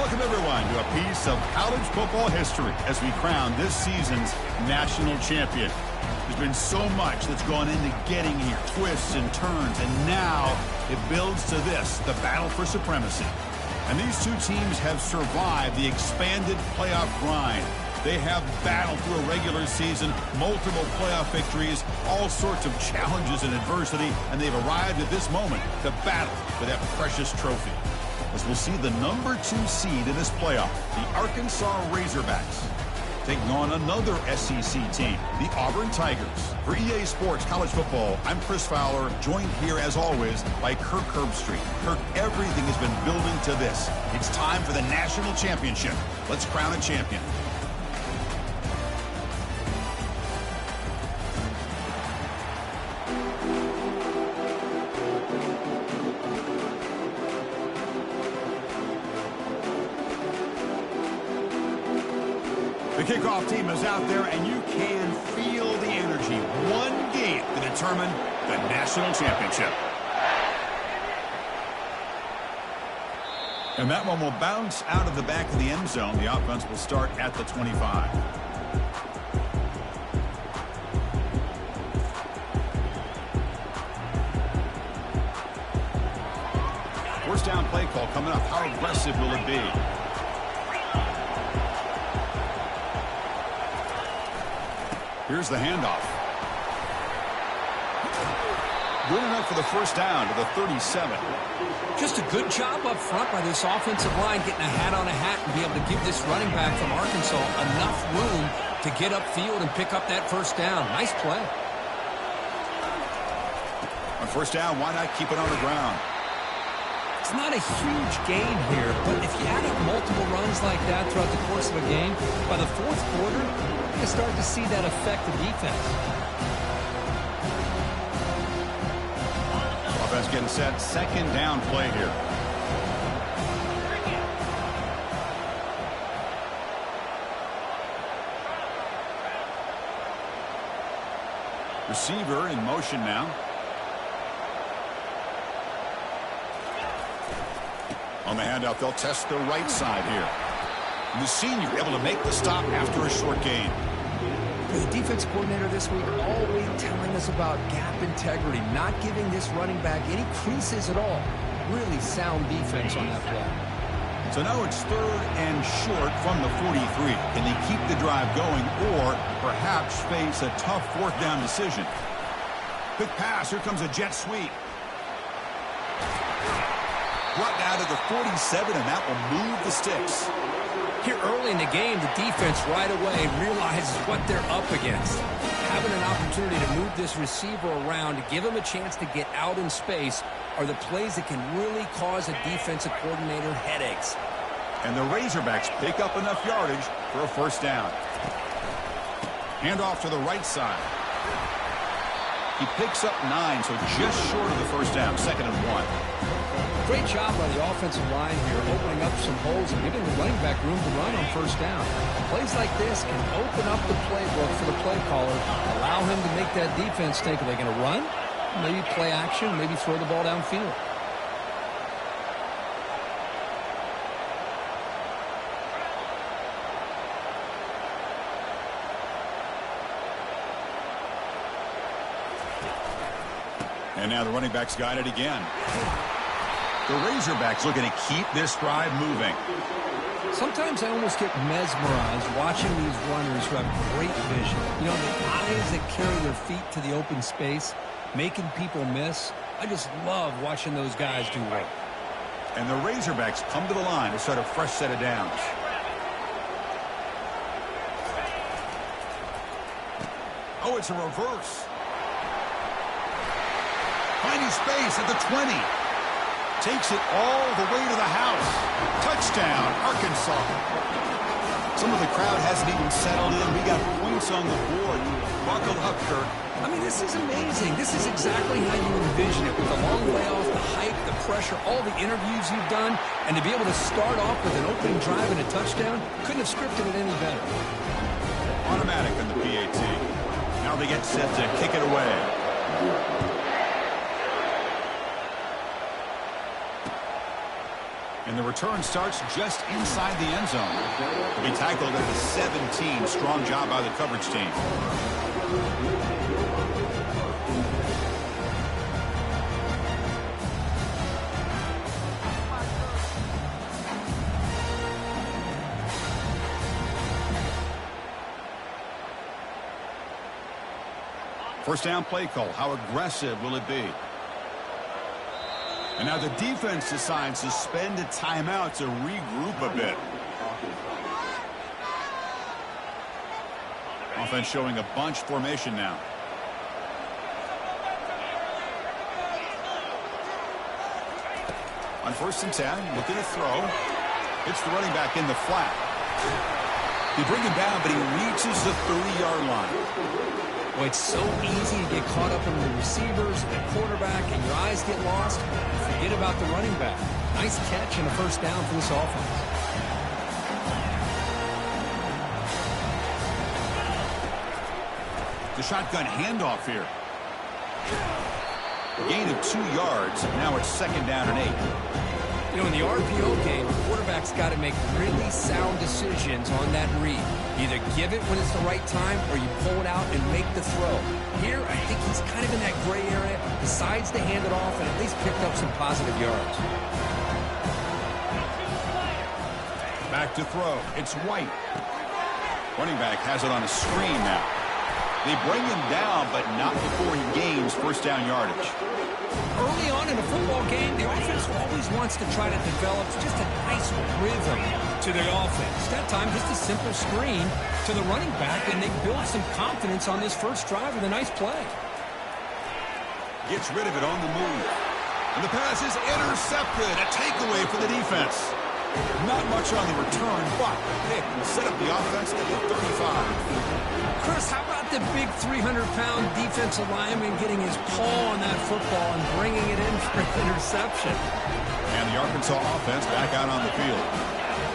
Welcome, everyone, to a piece of college football history as we crown this season's national champion. There's been so much that's gone into getting here, twists and turns, and now it builds to this, the battle for supremacy. And these two teams have survived the expanded playoff grind. They have battled through a regular season, multiple playoff victories, all sorts of challenges and adversity, and they've arrived at this moment to battle for that precious trophy. As we'll see the number 2 seed in this playoff, the Arkansas Razorbacks, taking on another SEC team, the Auburn Tigers. For EA Sports College Football, I'm Chris Fowler, joined here as always by Kirk Herbstreit. Kirk, everything has been building to this. It's time for the national championship. Let's crown a champion. The kickoff team is out there, and you can feel the energy. One game to determine the national championship. And that one will bounce out of the back of the end zone. The offense will start at the 25. First down play call coming up. How aggressive will it be? Here's the handoff. Good enough for the first down to the 37. Just a good job up front by this offensive line, getting a hat on a hat and be able to give this running back from Arkansas enough room to get upfield and pick up that first down. Nice play. On first down, why not keep it on the ground? It's not a huge gain here, but if you add up multiple runs like that throughout the course of a game, by the fourth quarter, you start to see that affect the defense. Offense getting set. Second down play here. Receiver in motion now. On the handout, they'll test the right side here. And the senior able to make the stop after a short gain. The defense coordinator this week always telling us about gap integrity, not giving this running back any creases at all. Really sound defense on that play. So now it's third and short from the 43. Can they keep the drive going or perhaps face a tough fourth down decision? Quick pass. Here comes a jet sweep. Brought down to the 47, and that will move the sticks. Here early in the game, the defense right away realizes what they're up against. Having an opportunity to move this receiver around to give him a chance to get out in space are the plays that can really cause a defensive coordinator headaches. And the Razorbacks pick up enough yardage for a first down. Hand off to the right side. He picks up 9, so just short of the first down, 2nd and 1. Great job by the offensive line here, opening up some holes and giving the running back room to run on first down. Plays like this can open up the playbook for the play caller, allow him to make that defense think, are they going to run? Maybe play action, maybe throw the ball downfield. And now the running back's got it again. The Razorbacks looking to keep this drive moving. Sometimes I almost get mesmerized watching these runners who have great vision. You know, the eyes that carry their feet to the open space, making people miss. I just love watching those guys do work. And the Razorbacks come to the line to start a fresh set of downs. Oh, it's a reverse. Finding space at the 20. Takes it all the way to the house. Touchdown, Arkansas. Some of the crowd hasn't even settled in. We got points on the board. Buckle up, Kirk. I mean, this is amazing. This is exactly how you envision it, with the long layoff, the hype, the pressure, all the interviews you've done, and to be able to start off with an opening drive and a touchdown, couldn't have scripted it any better. Automatic in the PAT. Now they get set to kick it away. And the return starts just inside the end zone. He'll be tackled at the 17. Strong job by the coverage team. First down play call. How aggressive will it be? And now the defense decides to spend a timeout to regroup a bit. Offense showing a bunch formation now. On 1st and 10, looking to throw. It's the running back in the flat. They bring him down, but he reaches the 30-yard line. Well, it's so easy to get caught up in the receivers, the quarterback, and your eyes get lost. Forget about the running back. Nice catch and a first down for this offense. The shotgun handoff here. Gain of 2 yards. Now it's 2nd down and 8. You know, in the RPO game, the quarterback's got to make really sound decisions on that read. Either give it when it's the right time or you pull it out and make the throw. Here, I think he's kind of in that gray area, decides to hand it off and at least picked up some positive yards. Back to throw. It's White. Running back has it on a screen now. They bring him down, but not before he gains first down yardage. Early on in a football game, the offense always wants to try to develop just a nice rhythm to their offense. That time, just a simple screen to the running back, and they build some confidence on this first drive with a nice play. Gets rid of it on the move. And the pass is intercepted. A takeaway for the defense. Not much on the return, but pick will set up the offense at the 35. Chris, how about the big 300-pound defensive lineman getting his paw on that football and bringing it in for an interception? And the Arkansas offense back out on the field.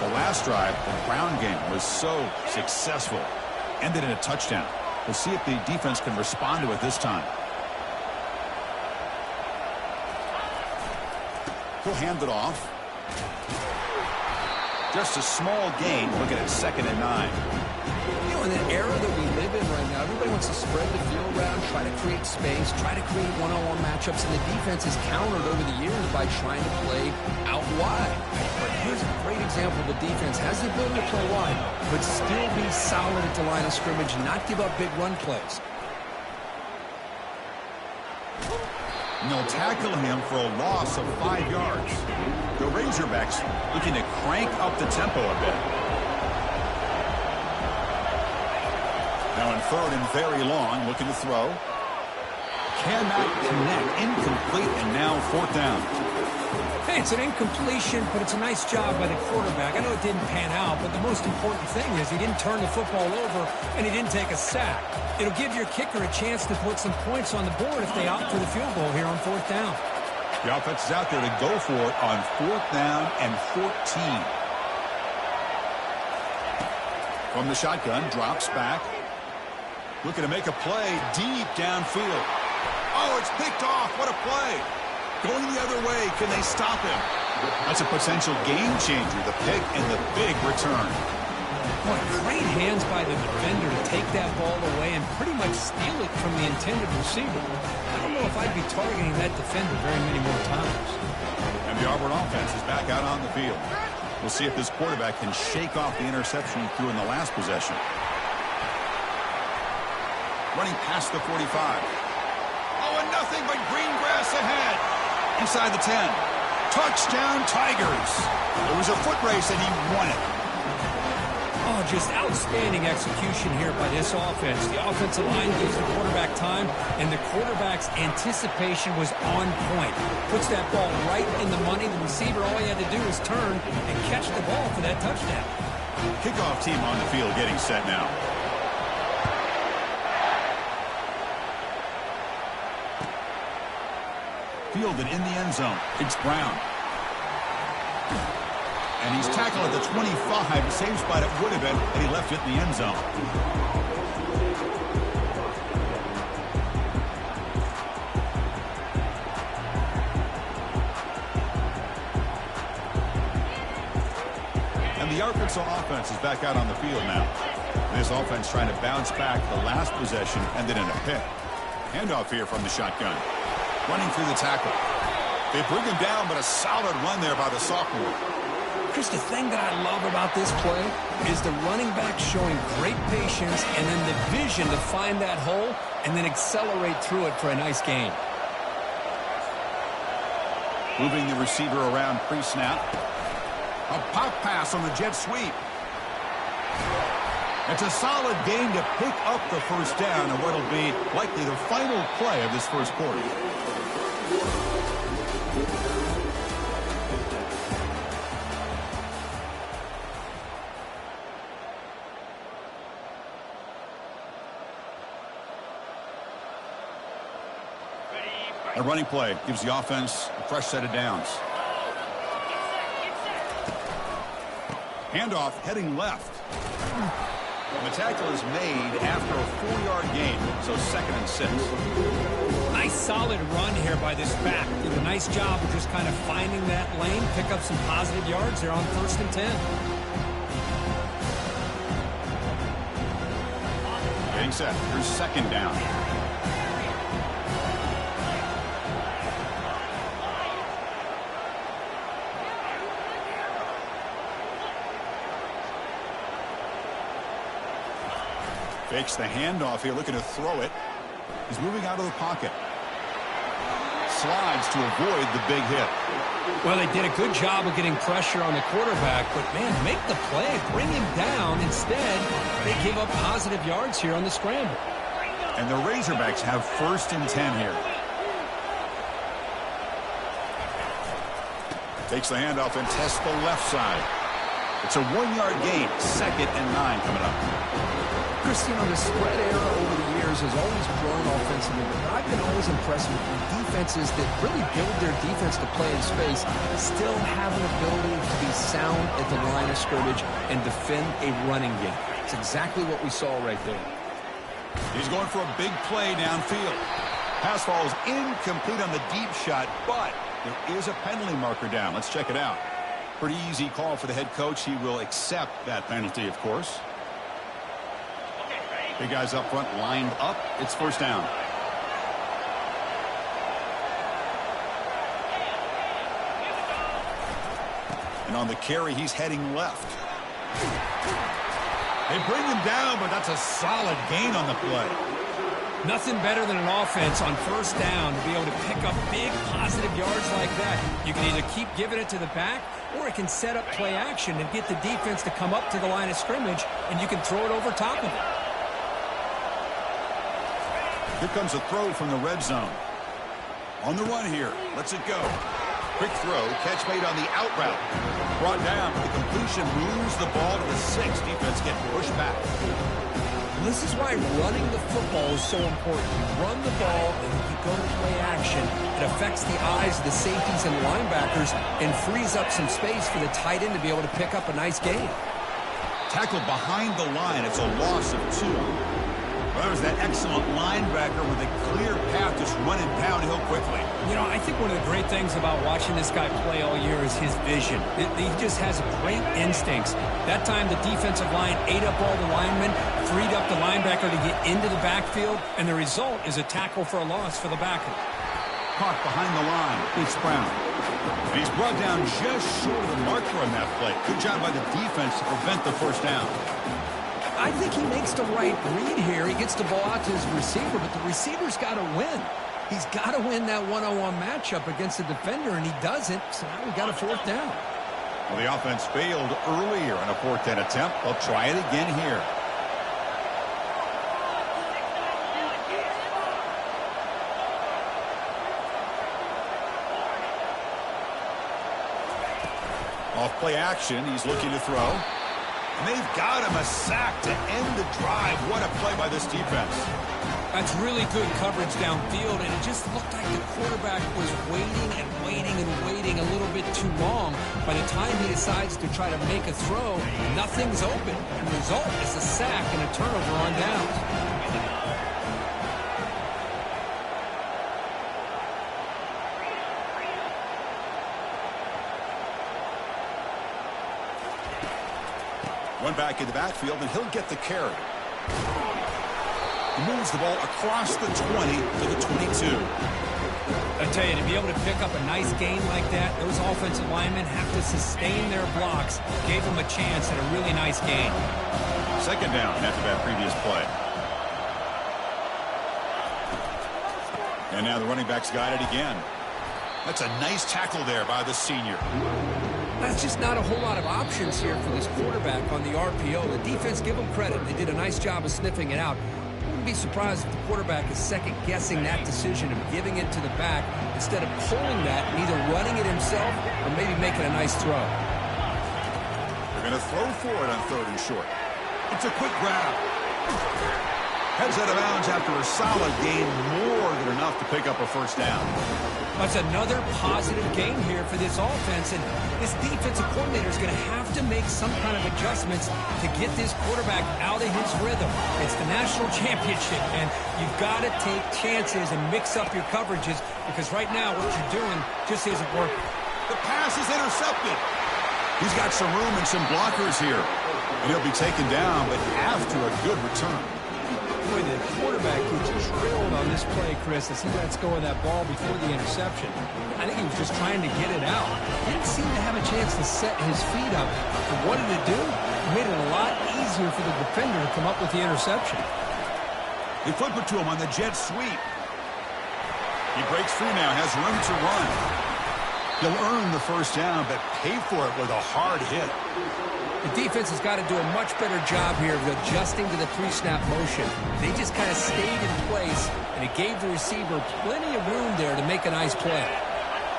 The last drive, the ground game, was so successful. Ended in a touchdown. We'll see if the defense can respond to it this time. He'll hand it off. Just a small gain. Looking at 2nd and 9. You know, in the era that we live in right now, everybody wants to spread the field around, try to create space, try to create one-on-one matchups, and the defense is countered over the years by trying to play out wide. But here's a great example. The defense has the ability to play wide, but still be solid at the line of scrimmage, not give up big run plays. And they'll tackle him for a loss of 5 yards. The Razorbacks looking to crank up the tempo a bit. Now in 3rd and very long, looking to throw. Cannot connect, incomplete, and now 4th down. Hey, it's an incompletion, but it's a nice job by the quarterback. I know it didn't pan out, but the most important thing is he didn't turn the football over and he didn't take a sack. It'll give your kicker a chance to put some points on the board if they opt for the field goal here on 4th down. The offense is out there to go for it on 4th down and 14. From the shotgun, drops back. Looking to make a play deep downfield. Oh, it's picked off. What a play. Going the other way. Can they stop him? That's a potential game changer, the pick and the big return. Boy, great hands by the defender to take that ball away and pretty much steal it from the intended receiver. I don't know if I'd be targeting that defender very many more times. And the Auburn offense is back out on the field. We'll see if this quarterback can shake off the interception he threw in the last possession. Running past the 45. Oh, and nothing but green grass ahead. Inside the 10. Touchdown, Tigers. It was a foot race, and he won it. Oh, just outstanding execution here by this offense. The offensive line gives the quarterback time, and the quarterback's anticipation was on point. Puts that ball right in the money. The receiver, all he had to do was turn and catch the ball for that touchdown. Kickoff team on the field getting set now. Fielded in the end zone. It's Brown. And he's tackled at the 25. Same spot it would have been, and he left it in the end zone. Arkansas offense is back out on the field now. This offense trying to bounce back the last possession, ended in a pick. Handoff here from the shotgun. Running through the tackle. They bring him down, but a solid run there by the sophomore. Chris, the thing that I love about this play is the running back showing great patience and then the vision to find that hole and then accelerate through it for a nice gain. Moving the receiver around pre-snap. A pop pass on the jet sweep. It's a solid gain to pick up the first down and what'll be likely the final play of this first quarter. A running play gives the offense a fresh set of downs. Handoff heading left. And the tackle is made after a 4-yard gain, so 2nd and 6. Nice solid run here by this back. Did a nice job of just kind of finding that lane, pick up some positive yards there on 1st and 10. Getting set. Here's 2nd down. Fakes the handoff here, looking to throw it. He's moving out of the pocket. Slides to avoid the big hit. Well, they did a good job of getting pressure on the quarterback, but, man, make the play. Bring him down. Instead, they give up positive yards here on the scramble. And the Razorbacks have 1st and 10 here. Takes the handoff and tests the left side. It's a 1-yard gain. 2nd and 9 coming up. Christian, the spread era over the years has always grown offensively, but I've been always impressed with defenses that really build their defense to play in space, still have an ability to be sound at the line of scrimmage and defend a running game. It's exactly what we saw right there. He's going for a big play downfield. Pass falls incomplete on the deep shot, but there is a penalty marker down. Let's check it out. Pretty easy call for the head coach. He will accept that penalty, of course. Big guys up front lined up. It's 1st down. And on the carry, he's heading left. They bring him down, but that's a solid gain on the play. Nothing better than an offense on 1st down to be able to pick up big positive yards like that. You can either keep giving it to the back, or it can set up play action and get the defense to come up to the line of scrimmage, and you can throw it over top of it. Here comes a throw from the red zone. On the run here. Lets it go. Quick throw. Catch made on the out route. Brought down. The completion moves the ball to the 6. Defense getting pushed back. This is why running the football is so important. You run the ball and you go to play action. It affects the eyes of the safeties and linebackers and frees up some space for the tight end to be able to pick up a nice gain. Tackled behind the line. It's a loss of 2. Well, there's that excellent linebacker with a clear path just running downhill quickly. You know, I think one of the great things about watching this guy play all year is his vision. He just has great instincts. That time the defensive line ate up all the linemen, freed up the linebacker to get into the backfield, and the result is a tackle for a loss for the backer. Caught behind the line. It's Brown. And he's brought down just short of the marker on that play. Good job by the defense to prevent the 1st down. I think he makes the right read here. He gets the ball out to his receiver, but the receiver's got to win. He's got to win that one-on-one matchup against the defender, and he doesn't, so now we got a 4th down. Well, the offense failed earlier on a 4th down attempt. They'll try it again here. Off play action, he's looking to throw. And they've got him a sack to end the drive. What a play by this defense. That's really good coverage downfield, and it just looked like the quarterback was waiting and waiting and waiting a little bit too long. By the time he decides to try to make a throw, nothing's open. And the result is a sack and a turnover on downs. One back in the backfield, and he'll get the carry. He moves the ball across the 20 to the 22. I tell you, to be able to pick up a nice gain like that, those offensive linemen have to sustain their blocks. Gave them a chance at a really nice gain. Second down after that previous play. And now the running back's got it again. That's a nice tackle there by the senior. That's just not a whole lot of options here for this quarterback on the RPO. The defense, give them credit. They did a nice job of sniffing it out. Wouldn't be surprised if the quarterback is second-guessing that decision of giving it to the back instead of pulling that and either running it himself or maybe making a nice throw. They're going to throw for it on 3rd and short. It's a quick grab. Heads out of bounds after a solid gain, more than enough to pick up a first down. That's another positive gain here for this offense, and this defensive coordinator is going to have to make some kind of adjustments to get this quarterback out of his rhythm. It's the national championship, and you've got to take chances and mix up your coverages because right now what you're doing just isn't working. The pass is intercepted. He's got some room and some blockers here, and he'll be taken down, but after a good return. Boy, the quarterback gets drilled on this play, Chris, as he lets go of that ball before the interception. I think he was just trying to get it out. Didn't seem to have a chance to set his feet up. And what did it do? It made it a lot easier for the defender to come up with the interception. They flip it to him on the jet sweep. He breaks free now, has room to run. He'll earn the first down, but pay for it with a hard hit. The defense has got to do a much better job here of adjusting to the pre-snap motion. They just kind of stayed in place, and it gave the receiver plenty of room there to make a nice play.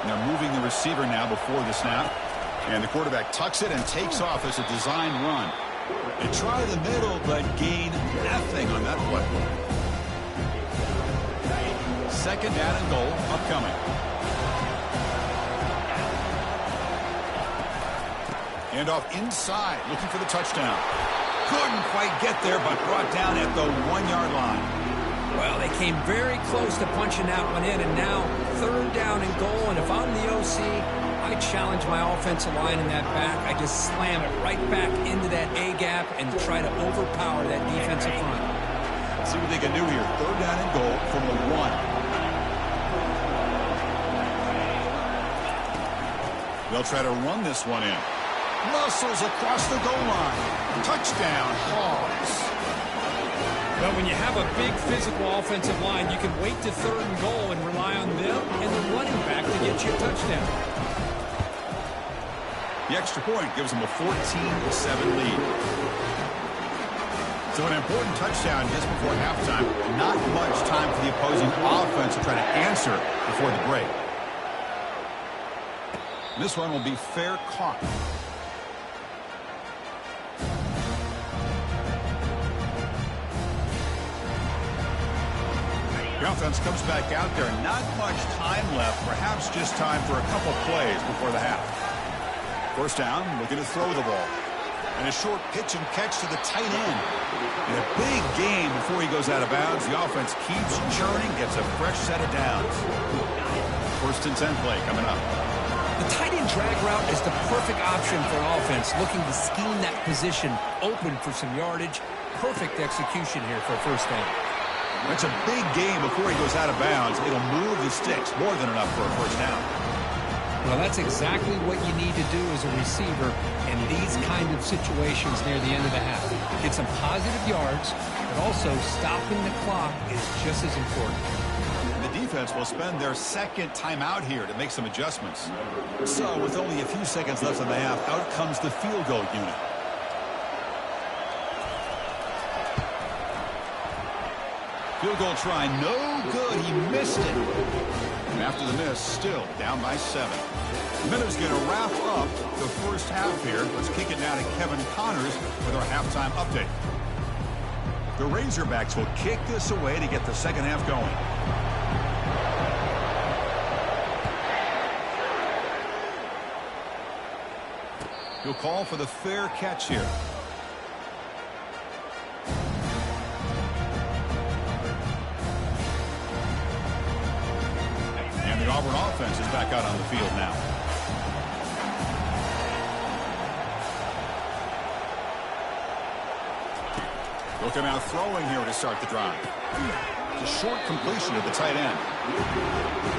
Now moving the receiver now before the snap. And the quarterback tucks it and takes off as a design run. They try the middle, but gain nothing on that play. Second down and goal upcoming. And off inside, looking for the touchdown. Couldn't quite get there, but brought down at the 1-yard line. Well, they came very close to punching that one in, and now 3rd down and goal. And if I'm the OC, I challenge my offensive line in that back. I just slam it right back into that A-gap and try to overpower that defensive front. See what they can do here. 3rd down and goal from the 1. They'll try to run this one in. Muscles across the goal line. Touchdown, Hogs. Well, when you have a big physical offensive line, you can wait to 3rd and goal and rely on them and the running back to get you a touchdown. The extra point gives them a 14-7 lead. So an important touchdown just before halftime. Not much time for the opposing offense to try to answer before the break. This one will be fair caught. The offense comes back out there. Not much time left. Perhaps just time for a couple plays before the half. First down, looking to throw the ball. And a short pitch and catch to the tight end. In a big game before he goes out of bounds, the offense keeps churning, gets a fresh set of downs. 1st and 10 play coming up. The tight end drag route is the perfect option for an offense looking to scheme that position open for some yardage. Perfect execution here for a first down. It's a big game before he goes out of bounds. It'll move the sticks more than enough for a first down. Well, that's exactly what you need to do as a receiver in these kind of situations near the end of the half. Get some positive yards, but also stopping the clock is just as important. The defense will spend their second timeout here to make some adjustments. So with only a few seconds left in the half, out comes the field goal unit. Field goal try, no good. He missed it. And after the miss, still down by 7. Miller's going to wrap up the first half here. Let's kick it now to Kevin Connors with our halftime update. The Razorbacks will kick this away to get the second half going. He'll call for the fair catch here. And the Auburn offense is back out on the field now. Looking out throwing here to start the drive. It's a short completion to the tight end.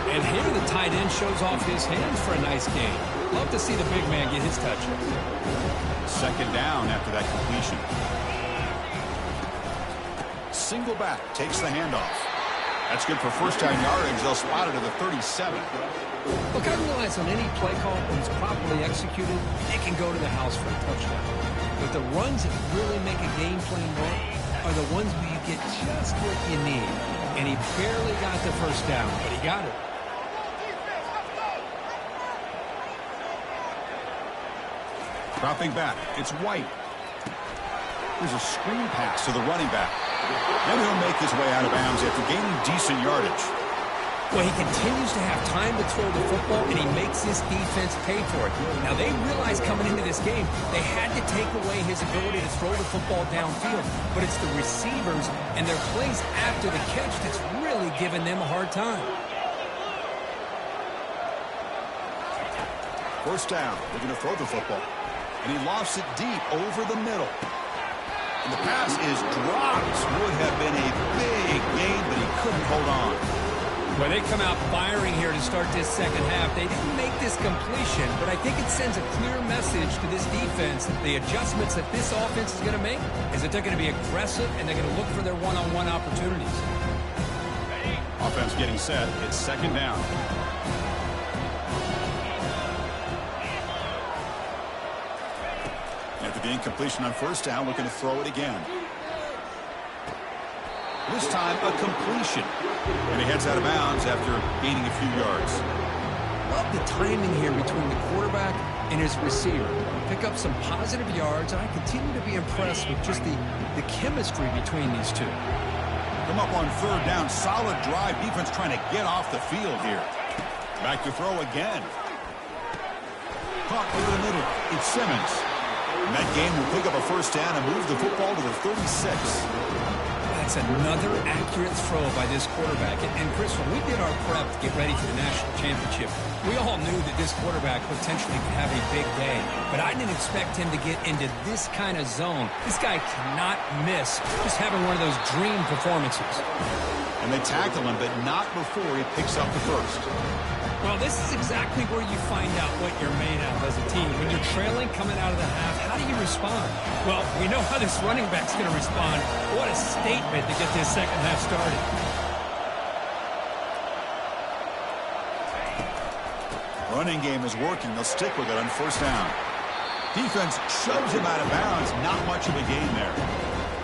And here the tight end shows off his hands for a nice gain. Love to see the big man get his touch. Second down after that completion. Single back takes the handoff. That's good for first down yardage. They'll spot it at the 37. Look, I realize on any play call, when it's properly executed, it can go to the house for a touchdown. But the runs that really make a game plan work are the ones where you get just what you need. And he barely got the first down, but he got it. Dropping back, it's White. There's a screen pass to the running back. Then he'll make his way out of bounds after gaining decent yardage. Well, he continues to have time to throw the football, and he makes this defense pay for it. Now, they realized coming into this game, they had to take away his ability to throw the football downfield. But it's the receivers and their plays after the catch that's really giving them a hard time. First down, they're going to throw the football. And he lofts it deep over the middle. And the pass is dropped. Would have been a big gain, but he couldn't hold on. Well, they come out firing here to start this second half. They didn't make this completion, but I think it sends a clear message to this defense that the adjustments that this offense is going to make is that they're going to be aggressive and they're going to look for their one-on-one opportunities. Offense getting set. It's second down. After the incompletion on first down, looking to throw it again. This time, a completion. And he heads out of bounds after gaining a few yards. Love the timing here between the quarterback and his receiver. Pick up some positive yards, and I continue to be impressed with just the chemistry between these two. Come up on third down. Solid drive. Defense trying to get off the field here. Back to throw again. Caught over the middle. It's Simmons. And that game will pick up a first down and move the football to the 36. That's another accurate throw by this quarterback. And Chris, when we did our prep to get ready for the national championship, we all knew that this quarterback potentially could have a big day. But I didn't expect him to get into this kind of zone. This guy cannot miss just having one of those dream performances. And they tackle him, but not before he picks up the first. Well, this is exactly where you find out what you're made of as a team. When you're trailing coming out of the half, how do you respond? Well, we know how this running back's going to respond. What a statement to get this second half started. Running game is working. They'll stick with it on first down. Defense shoves him out of bounds. Not much of a gain there.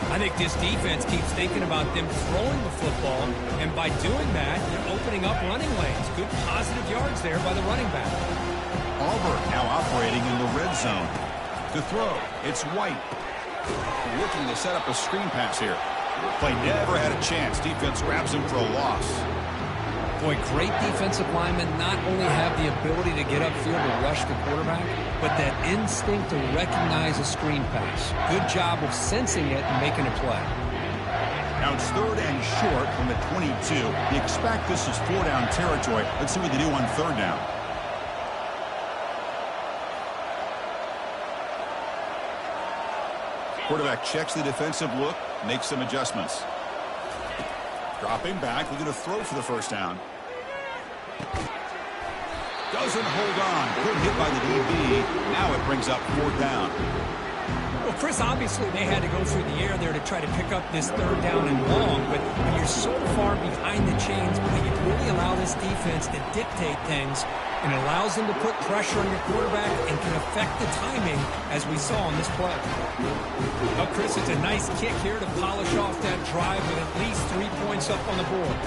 I think this defense keeps thinking about them throwing the football, and by doing that, they're opening up running lanes. Good positive yards there by the running back. Auburn now operating in the red zone. To throw, it's White. Looking to set up a screen pass here. Play never had a chance. Defense grabs him for a loss. Boy, great defensive linemen not only have the ability to get upfield and rush the quarterback, but that instinct to recognize a screen pass. Good job of sensing it and making a play. Now it's third and short from the 22. You expect this is four-down territory. Let's see what they do on third down. Quarterback checks the defensive look, makes some adjustments. Dropping back, looking to throw for the first down. Doesn't hold on. Good hit by the DB. Now it brings up fourth down. Well, Chris, obviously they had to go through the air there to try to pick up this third down and long, but when you're so far behind the chains, you really allow this defense to dictate things, and it allows them to put pressure on your quarterback and can affect the timing, as we saw on this play. Oh, Chris, it's a nice kick here to polish off that drive with at least 3 points up on the board.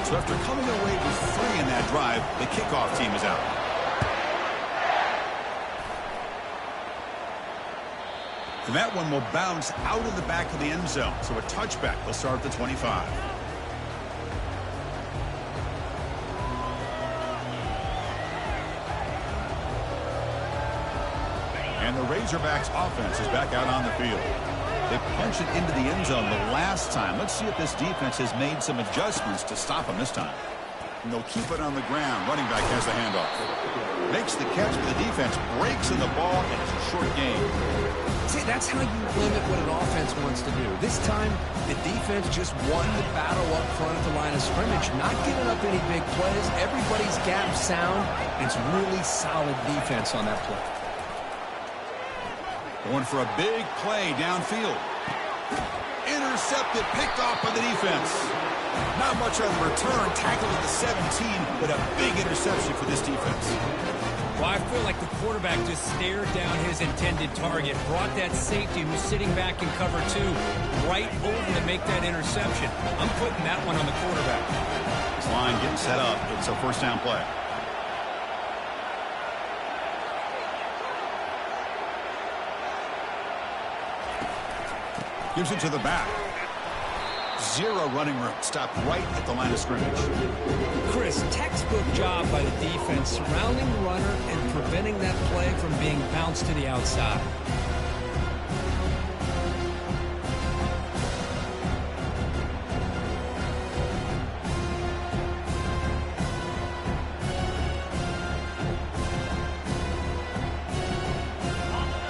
So after coming away with 3 in that drive, the kickoff team is out. And that one will bounce out of the back of the end zone. So a touchback. They'll start at the 25. And the Razorbacks offense is back out on the field. They punched it into the end zone the last time. Let's see if this defense has made some adjustments to stop them this time. And they'll keep it on the ground. Running back has the handoff. Makes the catch, but the defense breaks in the ball, and it's a short game. See, that's how you limit what an offense wants to do. This time, the defense just won the battle up front at the line of scrimmage, not giving up any big plays. Everybody's gap sound. It's really solid defense on that play. Going for a big play downfield. Intercepted, picked off by the defense. Not much on the return, tackled at the 17, but a big interception for this defense. Well, I feel like the quarterback just stared down his intended target, brought that safety who's sitting back in cover 2 right over to make that interception. I'm putting that one on the quarterback. This line getting set up. It's a first down play. Gives it to the back. Zero running room. Stopped right at the line of scrimmage. Chris, textbook job by the defense surrounding the runner and preventing that play from being bounced to the outside.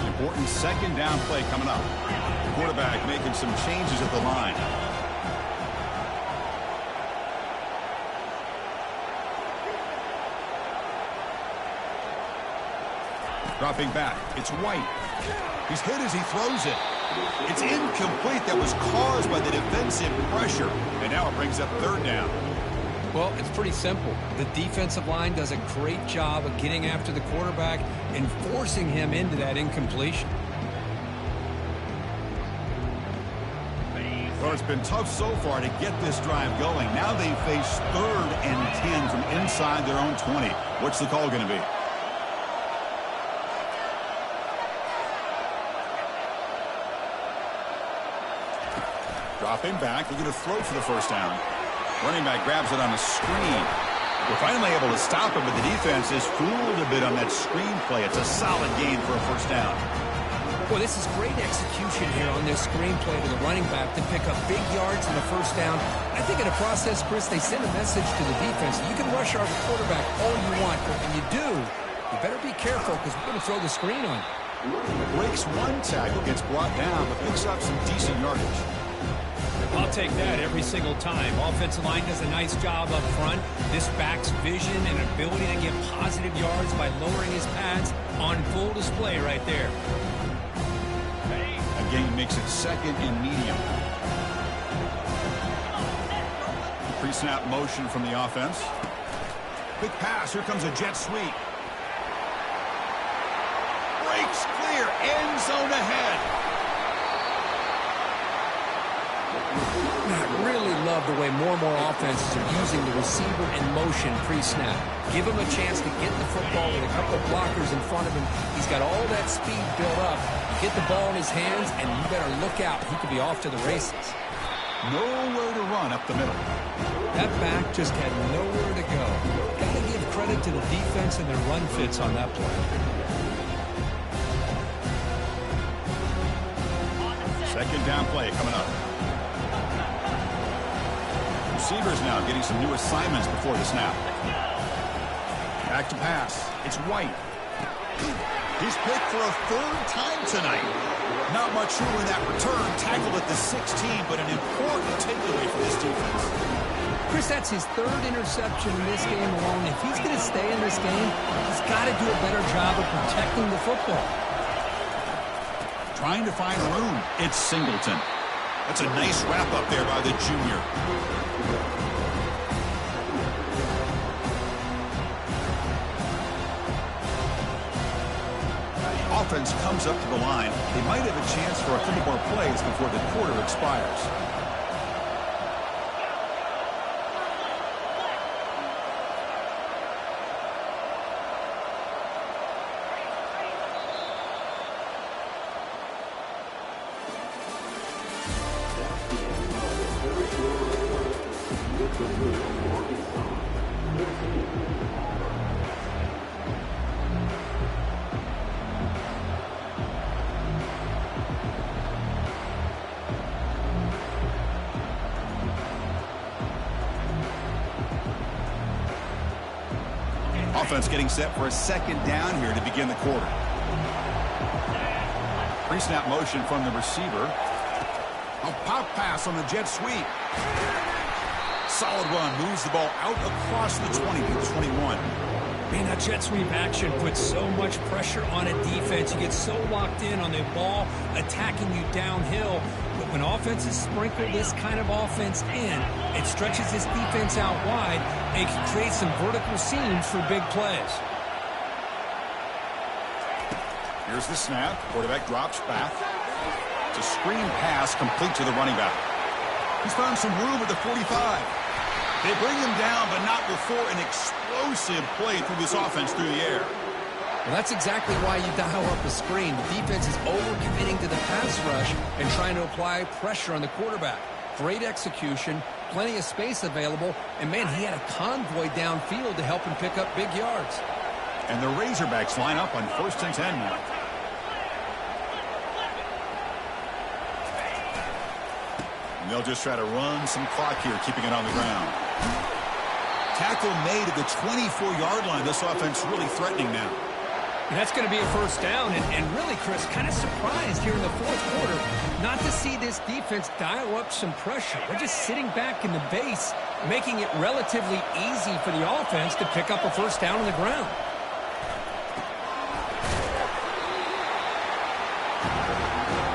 Important second down play coming up. Quarterback making some changes at the line. Dropping back. It's White. He's hit as he throws it. It's incomplete. That was caused by the defensive pressure. And now it brings up third down. Well, it's pretty simple. The defensive line does a great job of getting after the quarterback and forcing him into that incompletion. Well, it's been tough so far to get this drive going. Now they face 3rd and 10 from inside their own 20. What's the call going to be? Dropping back. They're going to throw for the first down. Running back grabs it on a screen. We're finally able to stop him, but the defense is fooled a bit on that screen play. It's a solid gain for a first down. Well, this is great execution here on this screen play to the running back to pick up big yards in the first down. I think in the process, Chris, they send a message to the defense. You can rush our quarterback all you want, but when you do, you better be careful because we're going to throw the screen on you. Breaks one tackle, gets brought down, but picks up some decent yardage. I'll take that every single time. Offensive line does a nice job up front. This back's vision and ability to get positive yards by lowering his pads on full display right there. Again, makes it second and medium. Pre-snap motion from the offense. Quick pass. Here comes a jet sweep. Breaks clear. End zone ahead. I really love the way more and more offenses are using the receiver in motion pre-snap. Give him a chance to get the football with a couple of blockers in front of him. He's got all that speed built up. Get the ball in his hands, and you better look out. He could be off to the races. Nowhere to run up the middle. That back just had nowhere to go. Got to give credit to the defense and their run fits on that play. Second down play coming up. Receivers now getting some new assignments before the snap. Back to pass. It's White. He's picked for a 3rd time tonight. Not much room in that return. Tackled at the 16, but an important takeaway for this defense. Chris, that's his 3rd interception in this game alone. If he's going to stay in this game, he's got to do a better job of protecting the football. Trying to find room. It's Singleton. That's a nice wrap up there by the junior. Offense comes up to the line. They might have a chance for a couple more plays before the quarter expires. Offense getting set for a second down here to begin the quarter. Pre-snap motion from the receiver. A pop pass on the jet sweep. Solid run. Moves the ball out across the 20 to the 21. Man, that jet sweep action puts so much pressure on a defense. You get so locked in on the ball attacking you downhill. But when offenses sprinkle this kind of offense in, it stretches this defense out wide and can create some vertical seams for big plays. Here's the snap. Quarterback drops back. It's a screen pass complete to the running back. He's found some room at the 45. They bring him down, but not before an explosive play through this offense through the air. Well, that's exactly why you dial up a screen. The defense is overcommitting to the pass rush and trying to apply pressure on the quarterback. Great execution, plenty of space available, and, man, he had a convoy downfield to help him pick up big yards. And the Razorbacks line up on 1st and 10 now. And they'll just try to run some clock here, keeping it on the ground. Tackle made at the 24-yard line. This offense really threatening now. And that's going to be a first down. And really, Chris, kind of surprised here in the fourth quarter not to see this defense dial up some pressure. They're just sitting back in the base, making it relatively easy for the offense to pick up a first down on the ground.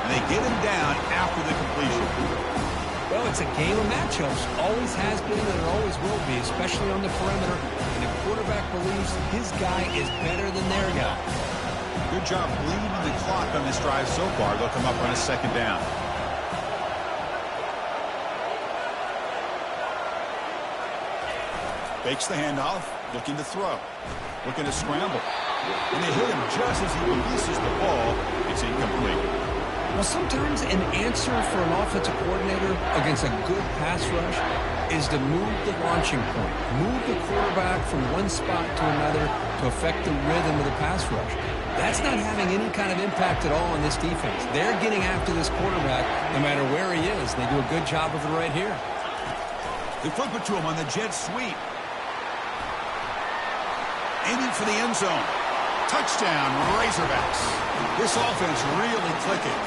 And they get him down after the completion. Well, it's a game of matchups. Always has been and it always will be, especially on the perimeter. And the quarterback believes his guy is better than their guy. Good job bleeding the clock on this drive so far. They'll come up on a second down. Fakes the handoff, looking to throw. Looking to scramble. And they hit him just as he releases the ball. It's incomplete. Well, sometimes an answer for an offensive coordinator against a good pass rush is to move the launching point, move the quarterback from one spot to another to affect the rhythm of the pass rush. That's not having any kind of impact at all on this defense. They're getting after this quarterback no matter where he is. They do a good job of it right here. They flip it to him on the jet sweep. Aiming for the end zone. Touchdown, Razorbacks. This offense really clicking.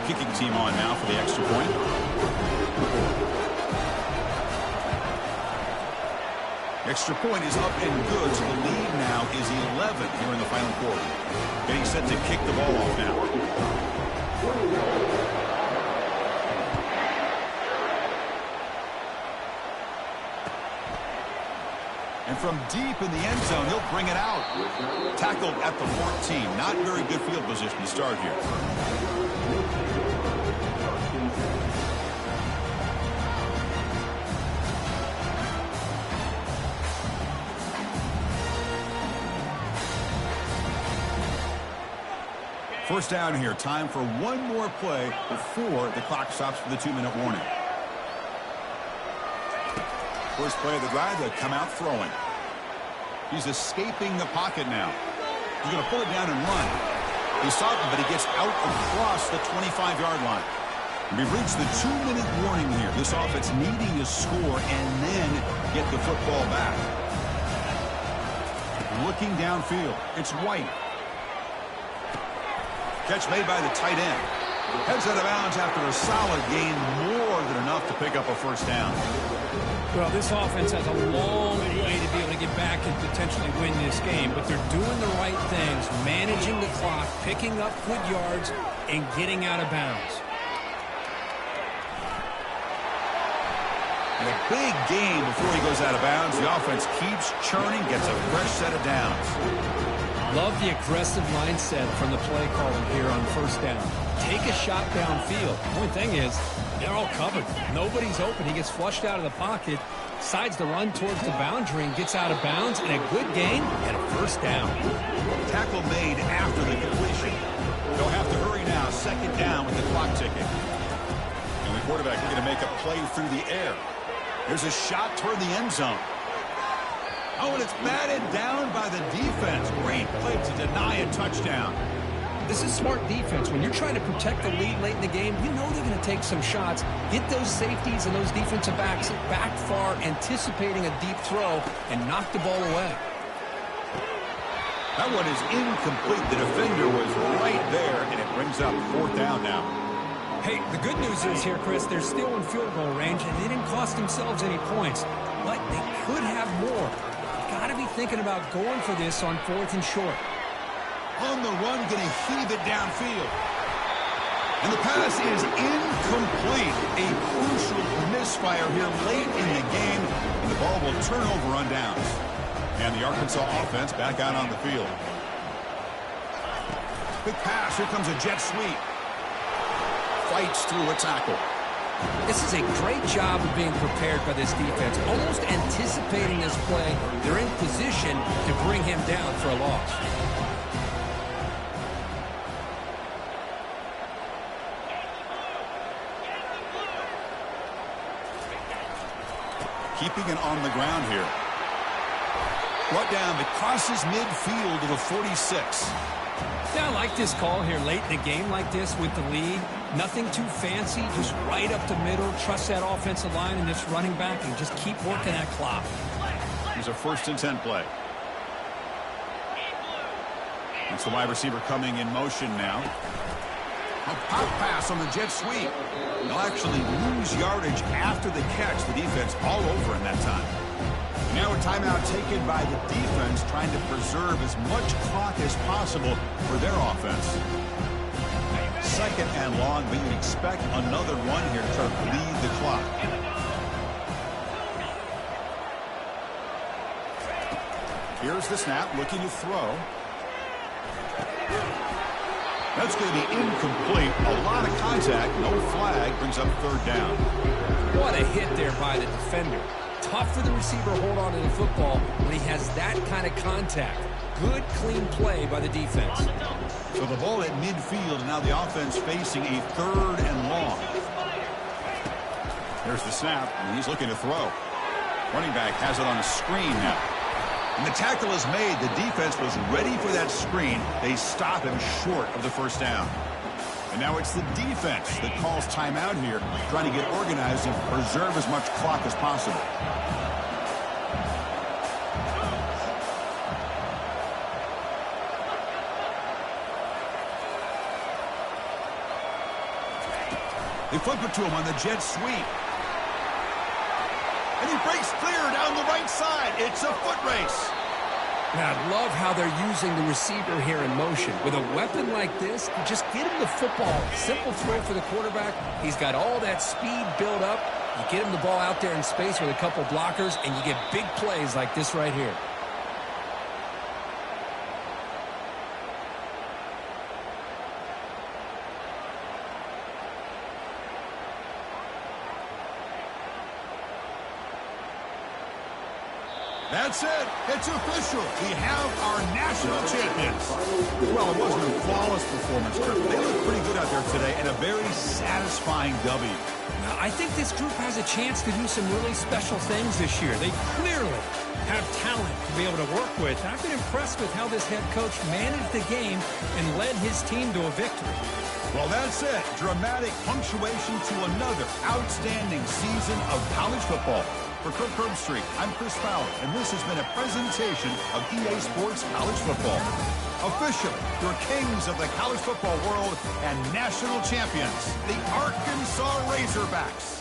Kicking team on now for the extra point. Extra point is up and good, so the lead now is 11 here in the final quarter. Getting set to kick the ball off now. And from deep in the end zone, he'll bring it out. Tackled at the 14. Not very good field position to start here. First down here. Time for one more play before the clock stops for the 2-minute warning. First play of the drive, they come out throwing. He's escaping the pocket now. He's going to pull it down and run. He stopped him, but he gets out across the 25-yard line. And we've reached the 2-minute warning here. This offense needing to score and then get the football back. Looking downfield. It's White. Catch made by the tight end. Heads out of bounds after a solid gain, more than enough to pick up a first down. Well, this offense has a long way to be able to get back and potentially win this game, but they're doing the right things, managing the clock, picking up good yards, and getting out of bounds. And a big gain before he goes out of bounds. The offense keeps churning, gets a fresh set of downs. Love the aggressive mindset from the play caller here on first down. Take a shot downfield. The only thing is, they're all covered. Nobody's open. He gets flushed out of the pocket, decides to run towards the boundary and gets out of bounds, and a good gain and a first down. Tackle made after the completion. They'll have to hurry now. Second down with the clock ticking. And the quarterback is going to make a play through the air. There's a shot toward the end zone. Oh, and it's batted down by the defense. Great play to deny a touchdown. This is smart defense. When you're trying to protect the lead late in the game, you know they're going to take some shots. Get those safeties and those defensive backs back far, anticipating a deep throw, and knock the ball away. That one is incomplete. The defender was right there, and it brings up 4th down now. Hey, the good news is here, Chris, they're still in field goal range, and they didn't cost themselves any points. But they could have more. Got to be thinking about going for this on 4th and short. On the run, going to heave it downfield. And the pass is incomplete. A crucial misfire here late in the game, and the ball will turn over on downs. And the Arkansas offense back out on the field. Quick pass. Here comes a jet sweep. Fights through a tackle. This is a great job of being prepared by this defense. Almost anticipating this play, they're in position to bring him down for a loss. Keeping it on the ground here. Brought down, it crosses midfield to the 46. Yeah, I like this call here late in a game like this with the lead. Nothing too fancy, just right up the middle. Trust that offensive line and this running back and just keep working that clock. Here's a 1st and 10 play. It's the wide receiver coming in motion now. A pop pass on the jet sweep. They'll actually lose yardage after the catch. The defense all over in that time. Now a timeout taken by the defense, trying to preserve as much clock as possible for their offense. 2nd and long, but you'd expect another one here to try to bleed the clock. Here's the snap, looking to throw. That's going to be incomplete. A lot of contact, no flag, brings up 3rd down. What a hit there by the defender. Tough for the receiver to hold on to the football when he has that kind of contact. Good, clean play by the defense. So the ball at midfield, and now the offense facing a 3rd and long. There's the snap, and he's looking to throw. Running back has it on a screen now. And the tackle is made. The defense was ready for that screen. They stop him short of the 1st down. And now it's the defense that calls timeout here, trying to get organized and preserve as much clock as possible. They flip it to him on the jet sweep. And he breaks clear down the right side. It's a foot race. Now, I love how they're using the receiver here in motion. With a weapon like this, you just get him the football. Simple throw for the quarterback. He's got all that speed built up. You get him the ball out there in space with a couple blockers, and you get big plays like this right here. That's it. It's official. We have our national champions. Well, it wasn't a flawless performance, Kurt, but they looked pretty good out there today and a very satisfying W. Now, I think this group has a chance to do some really special things this year. They clearly have talent to be able to work with. I've been impressed with how this head coach managed the game and led his team to a victory. Well, that's it. Dramatic punctuation to another outstanding season of college football. For Kirk Herbstreit, I'm Chris Fowler, and this has been a presentation of EA Sports College Football. Officially, your kings of the college football world and national champions, the Arkansas Razorbacks.